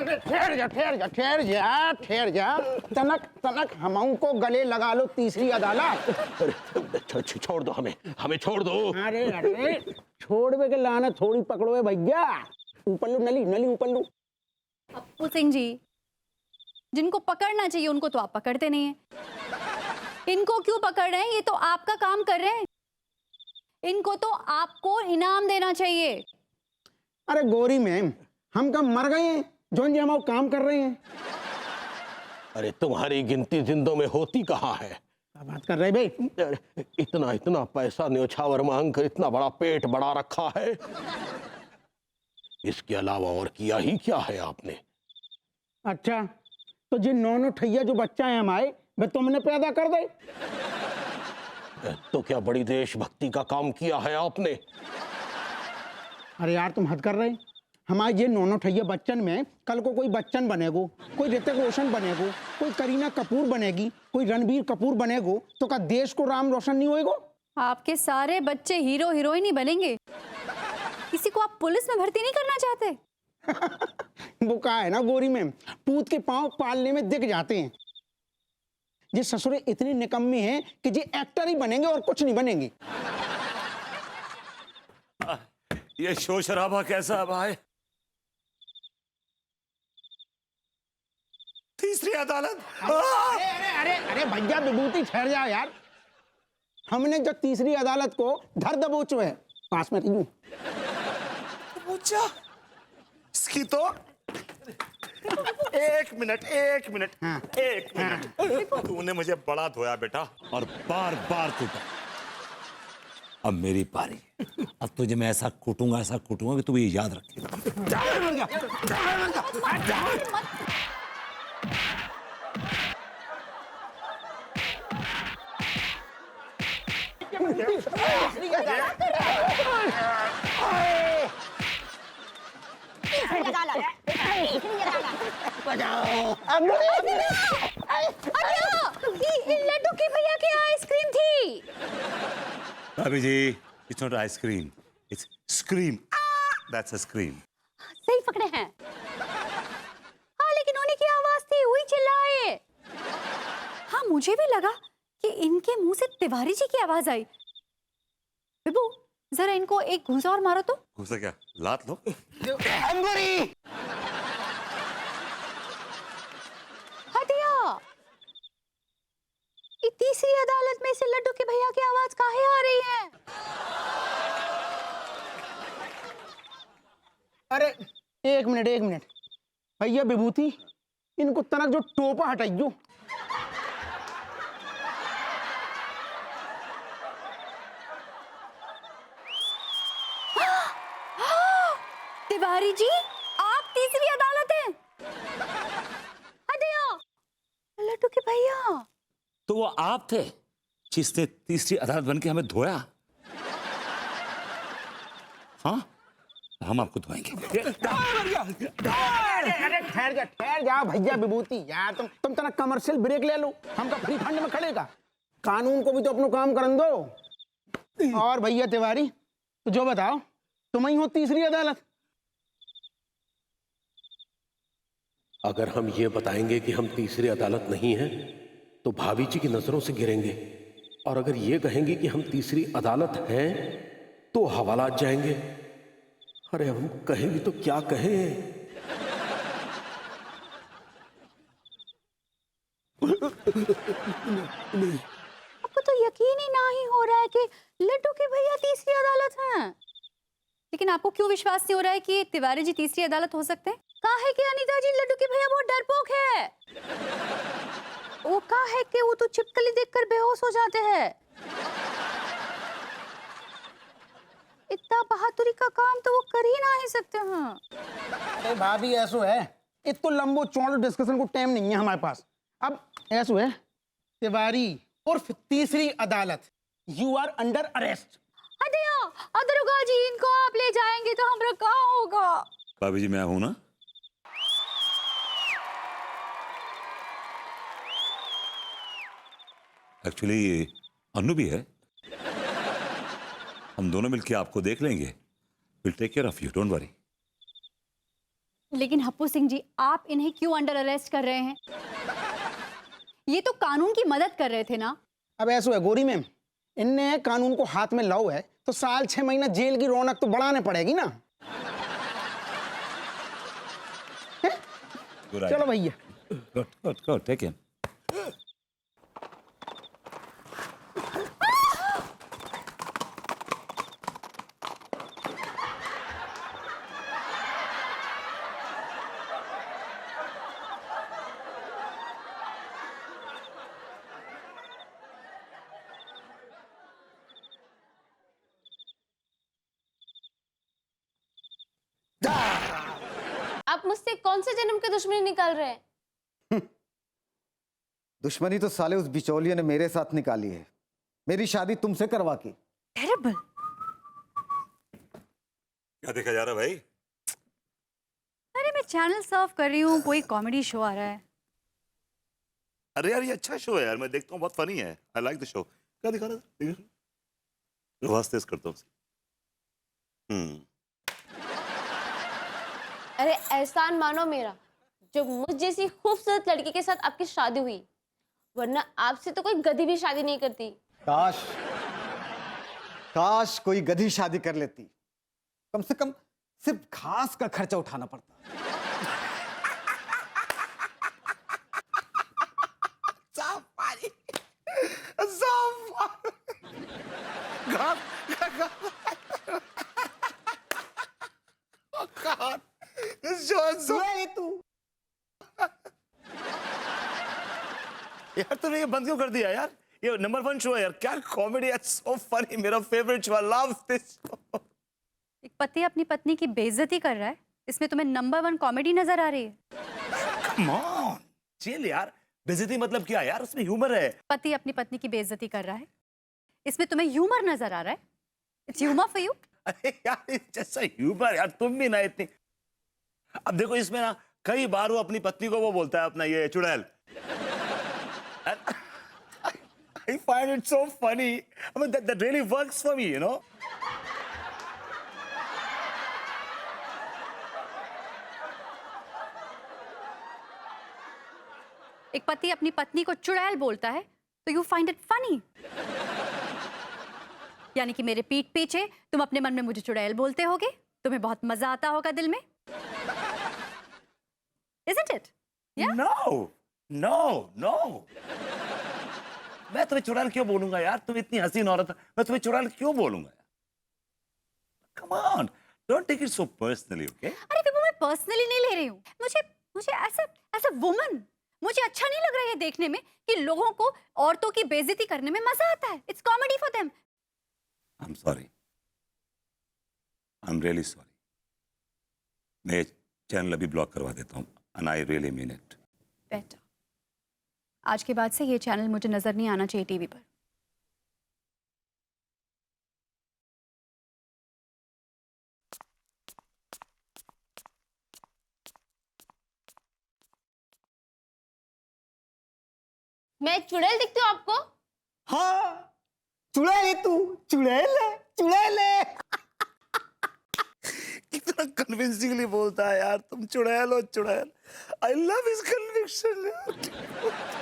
ठहर जा। तनक तनक हम को गले लगा लो तीसरी अदालत। छोड़ दो हमें छोड़ दो। अरे छोड़ के लाना थोड़ी पकड़ो है भैया। ऊपर लो नली ऊपर लो। पप्पू सिंह जी, जिनको पकड़ना चाहिए उनको तो आप पकड़ते नहीं हैं। इनको क्यों पकड़ रहे हैं? ये तो आपका काम कर रहे हैं। इनको तो आपको इनाम देना चाहिए। अरे गोरी मैम, हम कब मर गए हैं जो हम काम कर रहे हैं? अरे तुम्हारी गिनती जिंदों में होती कहाँ है? क्या बात कर रहे भाई? इतना पैसा न्योछावर मांग कर इतना बड़ा पेट बढ़ा रखा है, इसके अलावा और किया ही क्या है आपने? अच्छा, तो जिन नौ ठैया जो बच्चा है हमारे, वे तुमने पैदा कर दे। तो क्या बड़ी देशभक्ति का काम किया है आपने? अरे यार तुम हद कर रहे। हमारे ये नौ ठैया बच्चन में कल को कोई बच्चन बनेगो, कोई ऋतिक रोशन बनेगो, कोई करीना कपूर बनेगी, कोई रणबीर कपूर बनेगो, तो क्या देश को राम रोशन नहीं होएगो? आपके सारे बच्चे हीरो हीरोइन ही बनेंगे। किसी को आप पुलिस में भर्ती नहीं करना चाहते? वो कहा है ना गोरी में, पूत के पांव पालने में दिख जाते हैं। ये ससुरे इतने निकम्मे हैं कि ये एक्टर ही बनेंगे और कुछ नहीं बनेंगे। ये शोर शराबा कैसा है भाई? तीसरी अदालत। अरे अरे अरे अरे भैया विभूति ठहर जा यार। हमने जो तीसरी अदालत को धर दबोचो है, पास में रही। इसकी तो एक मिनट हाँ। तूने मुझे बड़ा धोया बेटा और बार बार कूटा। अब मेरी पारी। अब तुझे मैं ऐसा कूटूंगा कि तू ये याद रखे। लड्डू की भैया की आइसक्रीम थी। भाभी जी, it's not ice cream, it's scream. That's a scream. सही पकड़े हैं। हाँ, लेकिन उन्हीं की आवाज थी, वही चिल्लाए। हाँ, मुझे भी लगा कि इनके मुंह से तिवारी जी की आवाज आई। विभू, जरा इनको एक घूंसा और मारो तो। घूंसा क्या? लात लो। अंगूरी। हटिया। ये तीसरी अदालत में से लड्डू के भैया की आवाज काहे आ रही है? अरे एक मिनट भैया विभूति, इनको तनक जो टोपा हटाइयो। तिवारी जी, आप तीसरी अदालत हैं। हटिया। लड्डू के भैया। तो वो आप थे जिसने तीसरी अदालत बन के हमें धोया? हाँ, हम आपको धोएंगे। अरे ठहर जा भैया विभूति यार। तुम तना कमर्शियल ब्रेक ले लो। हमका फ्री फंड में खड़ेगा। कानून को भी तो अपना काम करन दो। और भैया तिवारी, तो जो बताओ, तुम ही हो तीसरी अदालत? अगर हम ये बताएंगे कि हम तीसरी अदालत नहीं हैं, तो भाभी जी की नजरों से गिरेंगे। और अगर ये कहेंगे कि हम तीसरी अदालत हैं, तो हवालात जाएंगे। अरे हम कहें भी तो क्या कहें? आपको तो यकीन ही नहीं हो रहा है कि लड्डू के भैया तीसरी अदालत हैं। लेकिन आपको क्यों विश्वास नहीं हो रहा है कि तिवारी जी तीसरी अदालत हो सकते हैं? काहे कि अनीता जी, लड्डू के भैया बहुत डरपोक है। वो काहे कि वो तो छिपकली देखकर बेहोश हो जाते हैं। इतना बहादुरी का काम तो वो कर ही ना ही सकते हैं। अरे भाभी ऐसो है, इतना लंबो चौड़ा डिस्कशन को टाइम नहीं है हमारे पास। अब ऐसो है, तिवारी उर्फ तीसरी अदालत, यू आर अंडर अरेस्ट। दरोगा जी, इनको आप ले जाएंगे तो हमारा कहाँ होगा? भाभी जी, मैं हूं ना। एक्चुअली अनु भी है। हम दोनों मिलके आपको देख लेंगे। Will take care of you, don't worry. लेकिन हप्पू सिंह जी, आप इन्हें क्यों अंडर अरेस्ट कर रहे हैं? ये तो कानून की मदद कर रहे थे ना। अब ऐसा है गोरी मैम, इनने कानून को हाथ में लाओ है तो साल 6 महीना जेल की रौनक तो बढ़ाने पड़ेगी ना। चलो भैया। Go, take him. आप मुझसे कौन से जन्म की दुश्मनी निकाल रहे हैं? दुश्मनी तो साले उस बिचौलिए ने मेरे साथ निकाली है, मेरी शादी तुमसे करवा के। टेरिबल। क्या देखा जा रहा है भाई? अरे मैं चैनल सर्व कर रही हूँ, कोई कॉमेडी शो आ रहा है। अरे यार ये अच्छा शो है यार, मैं देखता हूँ, बहुत फनी है। I like the show. क्या दिखा रहा है? आवाज तेज करता हूँ। अरे एहसान मानो मेरा, जो मुझ जैसी खूबसूरत लड़की के साथ आपकी शादी हुई, वरना आपसे तो कोई गधी भी शादी नहीं करती। काश काश कोई गधी शादी कर लेती, कम से कम सिर्फ घास का खर्चा उठाना पड़ता। यार तुमने ये बंद क्यों कर दिया यार? ये नंबर 1 शो है यार, क्या कॉमेडी है, सो फनी, मेरा favourite show, I love this. एक पति अपनी पत्नी की बेइज्जती कर रहा है, इसमें तुम्हें नंबर 1 कॉमेडी नजर आ रही है? कम ऑन चिल यार, बेइज्जती मतलब क्या यार, उसमें ह्यूमर है। पति अपनी पत्नी की बेइज्जती कर रहा है, इसमें तुम्हें ह्यूमर नजर आ रहा है? It's humour for you? अरे यार जैसा ह्यूमर यार, तुम भी ना इतनी। अब देखो इसमें ना कई बार वो अपनी पत्नी को वो बोलता है अपना ये चुड़ैल। I find it so funny. I mean that really works for me, you know. एक पति अपनी पत्नी को चुड़ैल बोलता है तो यू फाइंड इट फनी? यानी कि मेरे पीठ पीछे तुम अपने मन में मुझे चुड़ैल बोलते होगे, तुम्हें बहुत मजा आता होगा दिल में। Isn't it? Yeah? No. मैं तुम्हें चुड़ैल क्यों बोलूंगा यार? तुम इतनी हसीन औरत, मैं तुम्हें चुड़ैल क्यों बोलूंगा? Come on, don't take it so personally, okay? अरे विभू, मैं पर्सनली नहीं ले रही हूँ। मुझे ऐसा वुमन मुझे अच्छा नहीं लग रहा है ये देखने में कि लोगों को औरतों की बेइज्जती करने में मजा आता है। It's comedy for them. I'm sorry. I'm really sorry. मैं ये चैनल अभी ब्लॉक करवा देता हूँ, and I really mean it. Better. आज के बाद से ये चैनल मुझे नजर नहीं आना चाहिए टीवी पर। मैं चुड़ैल दिखती हूँ आपको? हाँ, चुड़ैल है तू, चुड़ैल है। कितना कन्विंसिंगली बोलता है यार, तुम चुड़ैल हो चुड़ैल। I love his conviction यार।